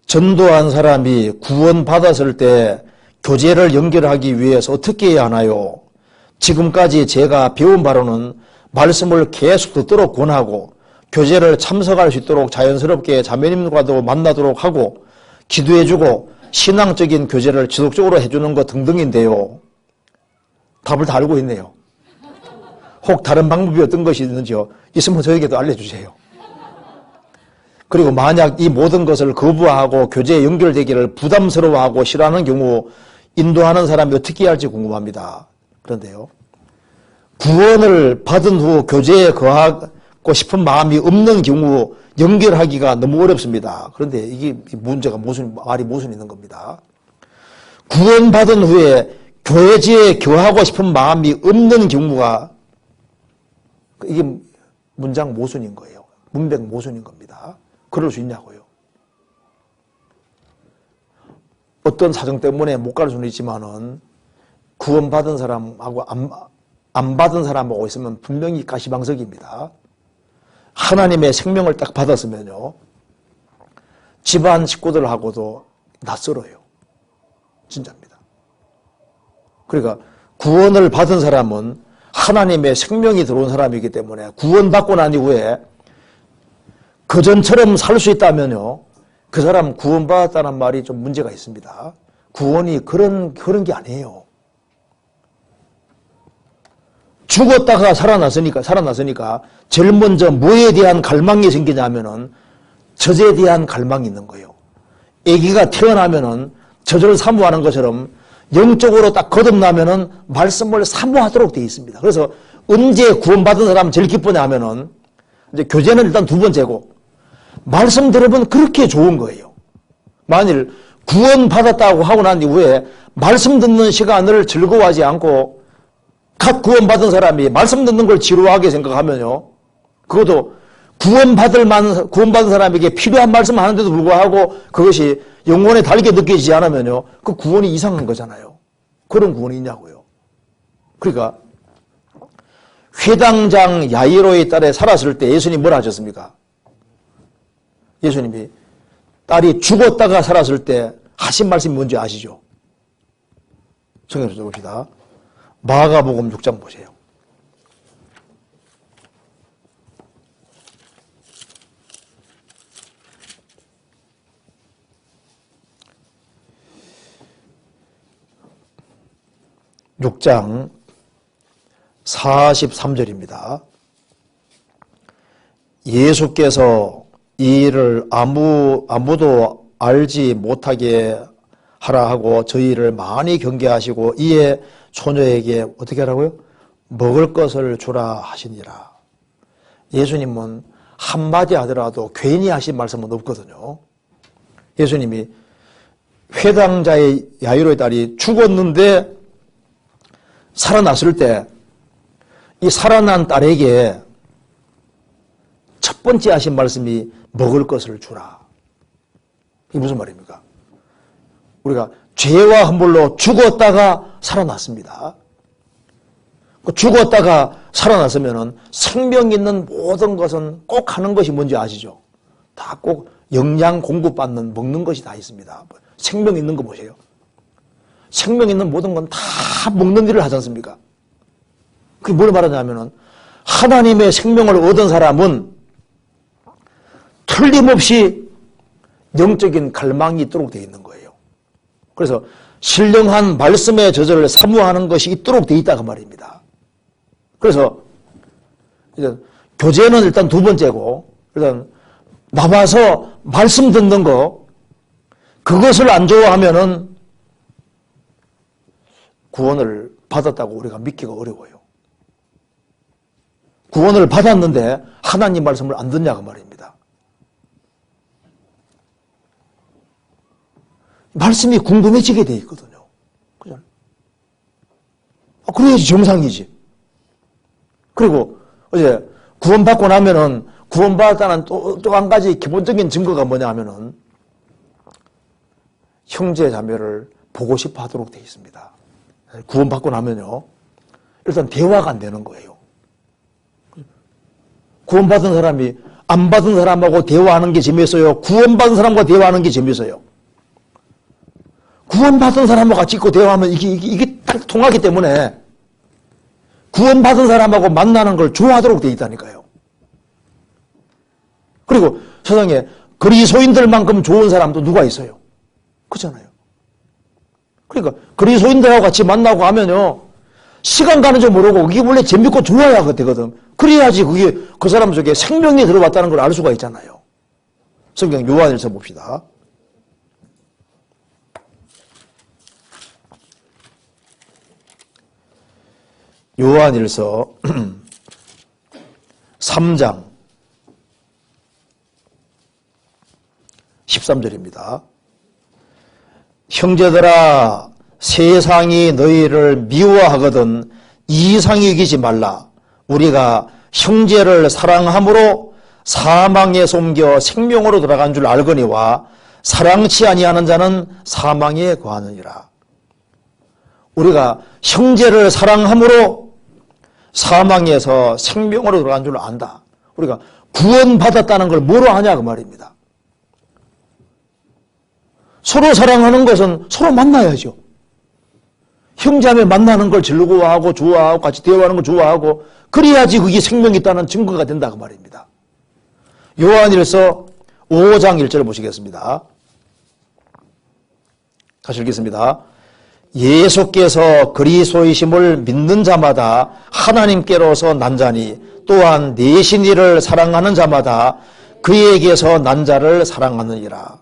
전도한 사람이 구원받았을 때 교제를 연결하기 위해서 어떻게 해야 하나요? 지금까지 제가 배운 바로는 말씀을 계속 듣도록 권하고 교제를 참석할 수 있도록 자연스럽게 자매님과도 만나도록 하고 기도해주고 신앙적인 교제를 지속적으로 해주는 것 등등인데요. 답을 다 알고 있네요. 혹 다른 방법이 어떤 것이 있는지요? 있으면 저에게도 알려주세요. 그리고 만약 이 모든 것을 거부하고 교제에 연결되기를 부담스러워하고 싫어하는 경우 인도하는 사람이 어떻게 해야 할지 궁금합니다. 그런데요. 구원을 받은 후 교제에 거하고 싶은 마음이 없는 경우 연결하기가 너무 어렵습니다. 그런데 이게 문제가 말이 모순 있는 겁니다. 구원받은 후에 교제에 거하고 싶은 마음이 없는 경우가 이게 문장 모순인 거예요. 문맥 모순인 겁니다. 그럴 수 있냐고요. 어떤 사정 때문에 못 갈 수는 있지만은 구원받은 사람하고 안 받은 사람하고 있으면 분명히 가시방석입니다. 하나님의 생명을 딱 받았으면요. 집안 식구들하고도 낯설어요. 진짜입니다. 그러니까 구원을 받은 사람은 하나님의 생명이 들어온 사람이기 때문에 구원받고 난 이후에 그전처럼 살 수 있다면요. 그 사람 구원받았다는 말이 좀 문제가 있습니다. 구원이 그런 게 아니에요. 죽었다가 살아났으니까 제일 먼저 뭐에 대한 갈망이 생기냐면은 젖에 대한 갈망이 있는 거예요. 아기가 태어나면은 젖을 사모하는 것처럼 영적으로 딱 거듭나면은 말씀을 사모하도록 되어 있습니다. 그래서 언제 구원받은 사람 제일 기쁘냐 하면은 이제 교제는 일단 두 번째고 말씀 들으면 그렇게 좋은 거예요. 만일 구원받았다고 하고 난 이후에 말씀 듣는 시간을 즐거워하지 않고 각 구원받은 사람이 말씀 듣는 걸 지루하게 생각하면요. 그것도 구원받은 사람에게 필요한 말씀 하는데도 불구하고 그것이 영혼에 달게 느껴지지 않으면요. 그 구원이 이상한 거잖아요. 그런 구원이 있냐고요. 그러니까 회당장 야이로의 딸에 살았을 때 예수님이 뭐라 하셨습니까? 예수님이 딸이 죽었다가 살았을 때 하신 말씀이 뭔지 아시죠? 성경에서 봅시다. 마가복음 6장 보세요. (6장) 43절입니다. 예수께서 이 일을 아무도 알지 못하게 하라 하고 저희를 많이 경계하시고 이에 처녀에게 어떻게 하라고요? 먹을 것을 주라 하시니라. 예수님은 한마디 하더라도 괜히 하신 말씀은 없거든요. 예수님이 회당자의 야이로의 딸이 죽었는데 살아났을 때 이 살아난 딸에게 첫 번째 하신 말씀이 먹을 것을 주라. 이게 무슨 말입니까? 우리가 죄와 허물로 죽었다가 살아났습니다. 죽었다가 살아났으면 생명 있는 모든 것은 꼭 하는 것이 뭔지 아시죠? 다 꼭 영양 공급받는 먹는 것이 다 있습니다. 생명 있는 거 보세요. 생명 있는 모든 건 다 먹는 일을 하지 않습니까? 그게 뭘 말하냐면은 하나님의 생명을 얻은 사람은 틀림없이 영적인 갈망이 있도록 되어 있는 거예요. 그래서 신령한 말씀의 저절을 사모하는 것이 있도록 되어 있다 그 말입니다. 그래서 이제 교제는 일단 두 번째고 일단 나와서 말씀 듣는 거 그것을 안 좋아하면은 구원을 받았다고 우리가 믿기가 어려워요. 구원을 받았는데 하나님 말씀을 안 듣냐 그 말입니다. 말씀이 궁금해지게 돼 있거든요. 그죠? 그래야지 정상이지. 그리고 어제 구원받고 나면은 구원받았다는 또 한 가지 기본적인 증거가 뭐냐 하면은 형제 자매를 보고 싶어 하도록 돼 있습니다. 구원받고 나면요. 일단 대화가 안 되는 거예요. 구원받은 사람이 안 받은 사람하고 대화하는 게 재미있어요? 구원받은 사람과 대화하는 게 재미있어요? 구원받은 사람하고 같이 있고 대화하면 이게 딱 통하기 때문에 구원받은 사람하고 만나는 걸 좋아하도록 돼 있다니까요. 그리고 세상에 그리스도인들만큼 좋은 사람도 누가 있어요? 그렇잖아요. 그러니까 그리스도인들하고 같이 만나고 하면요, 시간 가는 줄 모르고 그게 원래 재밌고 좋아야 되거든. 그래야지 그게 그 사람 속에 생명이 들어왔다는 걸 알 수가 있잖아요. 성경 요한일서 봅시다. 요한일서 3장 13절입니다. 형제들아, 세상이 너희를 미워하거든 이상히 여기지 말라. 우리가 형제를 사랑함으로 사망에 옮겨 생명으로 들어간 줄 알거니와 사랑치 아니하는 자는 사망에 거하느니라. 우리가 형제를 사랑함으로 사망에서 생명으로 들어간 줄 안다. 우리가 구원받았다는 걸 뭐로 하냐 그 말입니다. 서로 사랑하는 것은 서로 만나야죠. 형제자매 만나는 걸 즐거워하고 좋아하고 같이 대화하는 걸 좋아하고 그래야지 그게 생명이 있다는 증거가 된다 그 말입니다. 요한일서 5장 1절을 보시겠습니다. 다시 읽겠습니다. 예수께서 그리스도이심을 믿는 자마다 하나님께로서 난 자니 또한 내신 이를 사랑하는 자마다 그에게서 난 자를 사랑하느니라.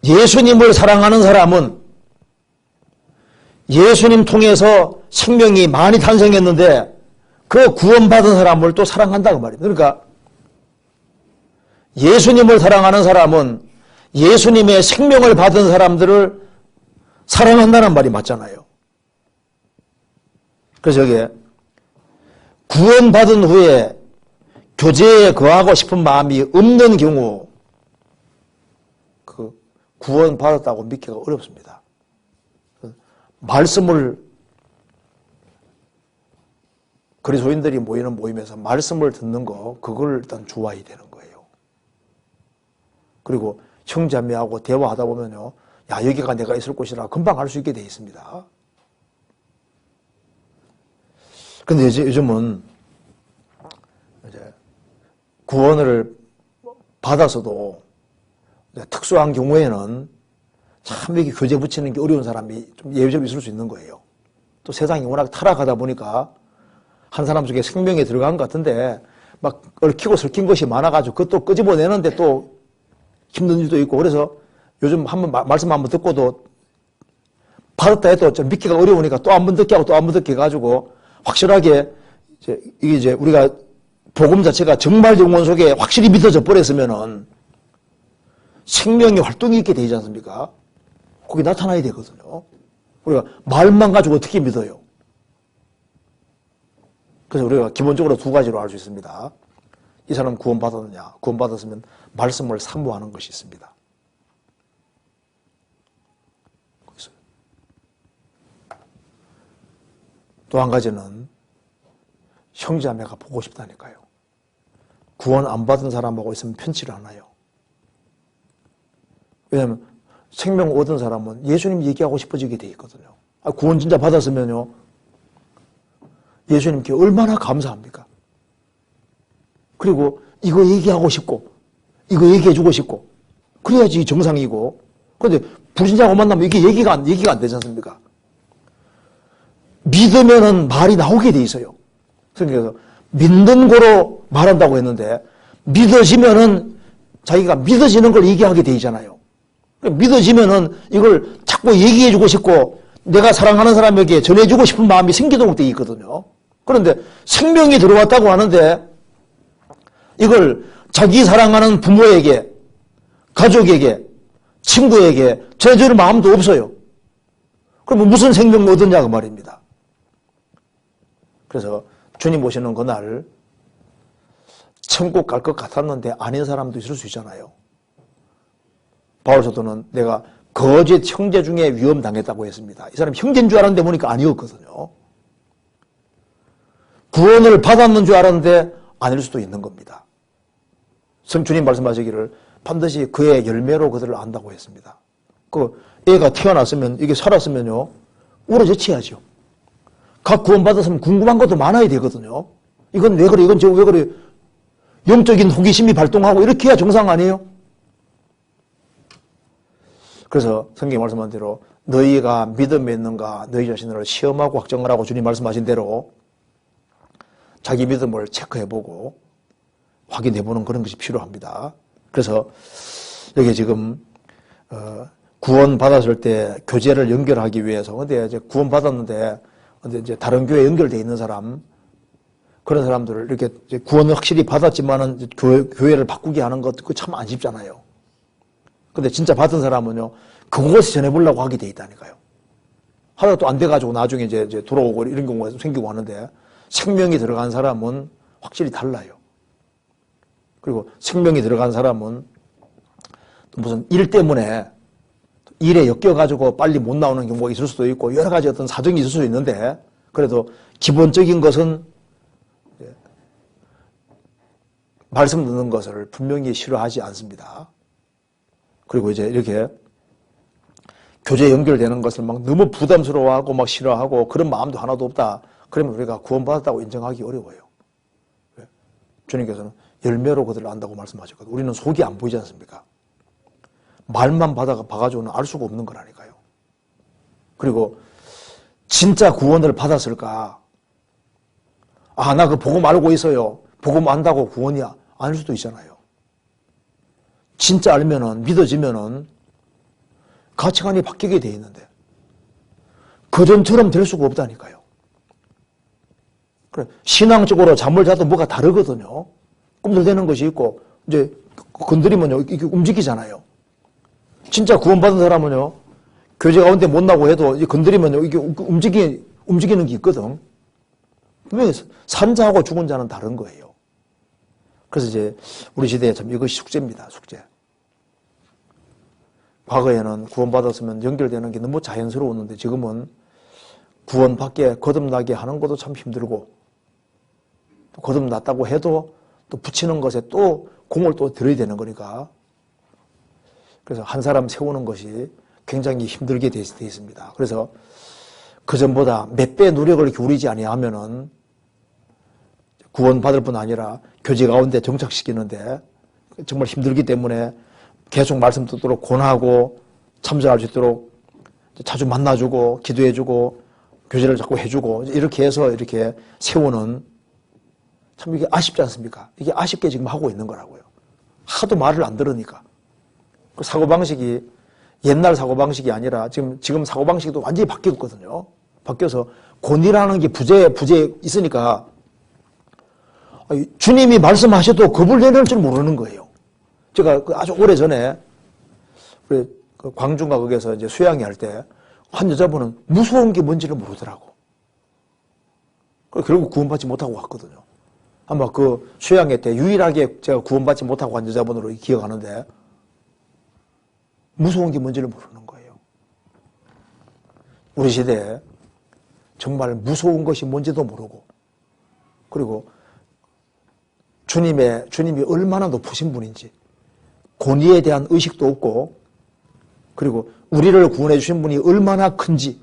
예수님을 사랑하는 사람은 예수님 통해서 생명이 많이 탄생했는데 그 구원받은 사람을 또 사랑한다고 말입니다. 그러니까 예수님을 사랑하는 사람은 예수님의 생명을 받은 사람들을 사랑한다는 말이 맞잖아요. 그래서 여기에 구원받은 후에 교제에 거하고 싶은 마음이 없는 경우 그 구원받았다고 믿기가 어렵습니다. 말씀을 그리스도인들이 모이는 모임에서 말씀을 듣는 거 그걸 일단 좋아해야 되는 거예요. 그리고 형제자매하고 대화하다 보면요, 야 여기가 내가 있을 곳이라 금방 알 수 있게 돼 있습니다. 근데 요즘은 이제 구원을 받아서도 특수한 경우에는 참 이렇게 교제 붙이는 게 어려운 사람이 좀 예외적으로 있을 수 있는 거예요. 또 세상이 워낙 타락하다 보니까 한 사람 속에 생명이 들어간 것 같은데 막 얽히고 설킨 것이 많아가지고 그것도 끄집어내는데 또 힘든 일도 있고 그래서 요즘 한번 말씀 한번 듣고도 받았다 해도 좀 믿기가 어려우니까 또 한 번 듣게 하고 또 한 번 듣게 해가지고 확실하게 이게 우리가 복음 자체가 정말 영혼 속에 확실히 믿어져 버렸으면은 생명의 활동이 있게 되지 않습니까? 거기 나타나야 되거든요. 우리가 말만 가지고 어떻게 믿어요? 그래서 우리가 기본적으로 두 가지로 알 수 있습니다. 이 사람 구원받았느냐? 구원받았으면 말씀을 사모하는 것이 있습니다. 또 한 가지는 형제자매가 보고 싶다니까요. 구원 안 받은 사람하고 있으면 편치를 않아요. 왜냐하면 생명 얻은 사람은 예수님 얘기하고 싶어지게 돼 있거든요. 구원 진짜 받았으면요, 예수님께 얼마나 감사합니까? 그리고 이거 얘기하고 싶고 이거 얘기해주고 싶고 그래야지 정상이고. 그런데 불신자하고 만나면 이게 얘기가 안 되지 않습니까? 믿으면은 말이 나오게 돼 있어요. 그래서 믿는 거로 말한다고 했는데 믿어지면은 자기가 믿어지는 걸 얘기하게 돼 있잖아요. 믿어지면은 이걸 자꾸 얘기해주고 싶고 내가 사랑하는 사람에게 전해주고 싶은 마음이 생기도록 돼 있거든요. 그런데 생명이 들어왔다고 하는데 이걸 자기 사랑하는 부모에게, 가족에게, 친구에게 전해줄 마음도 없어요. 그러면 무슨 생명을 얻었냐 그 말입니다. 그래서 주님 오시는 그날 천국 갈 것 같았는데 아닌 사람도 있을 수 있잖아요. 바울 사도는 내가 거짓 형제 중에 위험 당했다고 했습니다. 이 사람 형제인 줄 알았는데 보니까 아니었거든요. 구원을 받았는 줄 알았는데 아닐 수도 있는 겁니다. 주님 말씀하시기를 반드시 그의 열매로 그들을 안다고 했습니다. 그 애가 태어났으면, 이게 살았으면요, 우러젖혀야죠. 각 구원받았으면 궁금한 것도 많아야 되거든요. 이건 왜 그래, 이건 저 왜 그래. 영적인 호기심이 발동하고 이렇게 해야 정상 아니에요? 그래서 성경이 말씀한 대로 너희가 믿음에 있는가 너희 자신을 시험하고 확정을 하고 주님 말씀하신 대로 자기 믿음을 체크해보고 확인해보는 그런 것이 필요합니다. 그래서 여기 지금 구원 받았을 때 교제를 연결하기 위해서, 근데 이제 구원 받았는데 근데 이제 다른 교회에 연결되어 있는 사람, 그런 사람들을 이렇게 구원을 확실히 받았지만은 교회를 바꾸게 하는 것, 그거 참 안 쉽잖아요. 근데 진짜 받은 사람은요, 그곳에 전해보려고 하게 돼 있다니까요. 하다가 또 안 돼가지고 나중에 이제 돌아오고 이런 경우가 생기고 하는데, 생명이 들어간 사람은 확실히 달라요. 그리고 생명이 들어간 사람은 무슨 일 때문에 일에 엮여가지고 빨리 못 나오는 경우가 있을 수도 있고 여러 가지 어떤 사정이 있을 수도 있는데, 그래도 기본적인 것은 말씀 듣는 것을 분명히 싫어하지 않습니다. 그리고 이제 이렇게 교제 연결되는 것을 막 너무 부담스러워하고 막 싫어하고 그런 마음도 하나도 없다. 그러면 우리가 구원받았다고 인정하기 어려워요. 주님께서는 열매로 그들을 안다고 말씀하셨거든요. 우리는 속이 안 보이지 않습니까? 말만 봐가지고는 알 수가 없는 거라니까요. 그리고 진짜 구원을 받았을까? 아, 나 그 복음 알고 있어요. 복음 안다고 구원이야. 아닐 수도 있잖아요. 진짜 알면은, 믿어지면은 가치관이 바뀌게 돼 있는데 그전처럼 될 수가 없다니까요. 그래, 신앙적으로 잠을 자도 뭐가 다르거든요. 꿈들대는 것이 있고 이제 건드리면요 이게 움직이잖아요. 진짜 구원받은 사람은요 교제 가운데 못 나고 해도 건드리면요 이게 움직이는 게 있거든. 분명히 산 자하고 죽은 자는 다른 거예요. 그래서 이제 우리 시대에 참 이것이 숙제입니다. 숙제. 과거에는 구원받았으면 연결되는 게 너무 자연스러웠는데 지금은 구원받게 거듭나게 하는 것도 참 힘들고 또 거듭났다고 해도 또 붙이는 것에 또 공을 또 들여야 되는 거니까 그래서 한 사람 세우는 것이 굉장히 힘들게 돼 있습니다. 그래서 그전보다 몇 배 노력을 기울이지 아니하면은 구원받을 뿐 아니라 교제 가운데 정착시키는데 정말 힘들기 때문에 계속 말씀 듣도록 권하고 참석할 수 있도록 자주 만나주고 기도해주고 교제를 자꾸 해주고 이렇게 해서 이렇게 세우는 참 이게 아쉽지 않습니까? 이게 아쉽게 지금 하고 있는 거라고요. 하도 말을 안 들으니까. 그 사고방식이 옛날 사고방식이 아니라 지금 사고방식도 완전히 바뀌었거든요. 바뀌어서 권위라는 게 부재 있으니까 주님이 말씀하셔도 겁을 내릴 줄 모르는 거예요. 제가 아주 오래전에 광주인가 거기서 이제 수양회 할 때 한 여자분은 무서운 게 뭔지를 모르더라고. 결국 구원받지 못하고 왔거든요. 아마 그 수양회 때 유일하게 제가 구원받지 못하고 간 여자분으로 기억하는데 무서운 게 뭔지를 모르는 거예요. 우리 시대에 정말 무서운 것이 뭔지도 모르고 그리고 주님이 얼마나 높으신 분인지 권위에 대한 의식도 없고 그리고 우리를 구원해 주신 분이 얼마나 큰지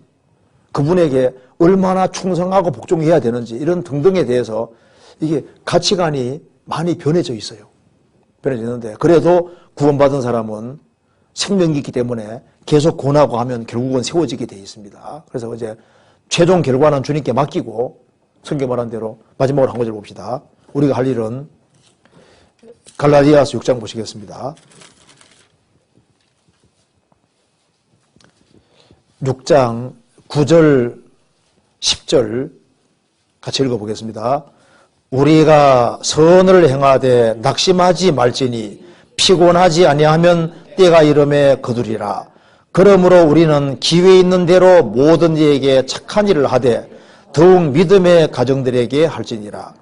그분에게 얼마나 충성하고 복종해야 되는지 이런 등등에 대해서 이게 가치관이 많이 변해져 있어요. 변해져 있는데 그래도 구원받은 사람은 생명이 있기 때문에 계속 권하고 하면 결국은 세워지게 되어 있습니다. 그래서 이제 최종 결과는 주님께 맡기고 성경 말한 대로 마지막으로 한 구절 봅시다. 우리가 할 일은 갈라디아서 6장 보시겠습니다. 6장 9절 10절 같이 읽어보겠습니다. 우리가 선을 행하되 낙심하지 말지니 피곤하지 아니하면 때가 이름에 거두리라. 그러므로 우리는 기회 있는 대로 모든 이에게 착한 일을 하되 더욱 믿음의 가정들에게 할지니라.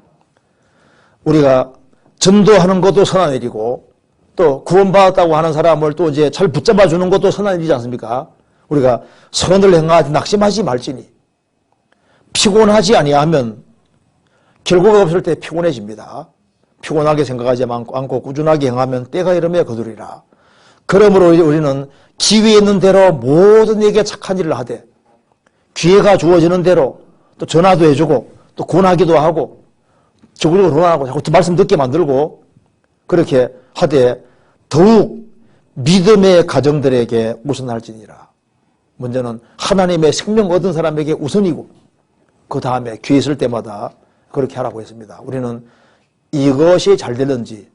우리가 전도하는 것도 선한 일이고 또 구원받았다고 하는 사람을 또 이제 잘 붙잡아 주는 것도 선한 일이지 않습니까? 우리가 선을 행하되 낙심하지 말지니 피곤하지 아니하면 결과가 없을 때 피곤해집니다. 피곤하게 생각하지 않고 꾸준하게 행하면 때가 이름에 거두리라. 그러므로 우리는 기회 있는 대로 모든 이에게 착한 일을 하되 기회가 주어지는 대로 또 전화도 해주고 또 권하기도 하고 적극적으로 권하고 자꾸 말씀 듣게 만들고 그렇게 하되 더욱 믿음의 가정들에게 우선할지니라. 먼저는 하나님의 생명 얻은 사람에게 우선이고 그 다음에 기회 있을 때마다 그렇게 하라고 했습니다. 우리는 이것이 잘 되는지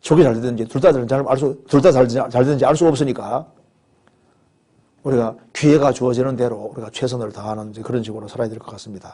저게 잘 되는지 둘 다 잘 되는지 알 수 없으니까 우리가 기회가 주어지는 대로 우리가 최선을 다하는 그런 식으로 살아야 될 것 같습니다.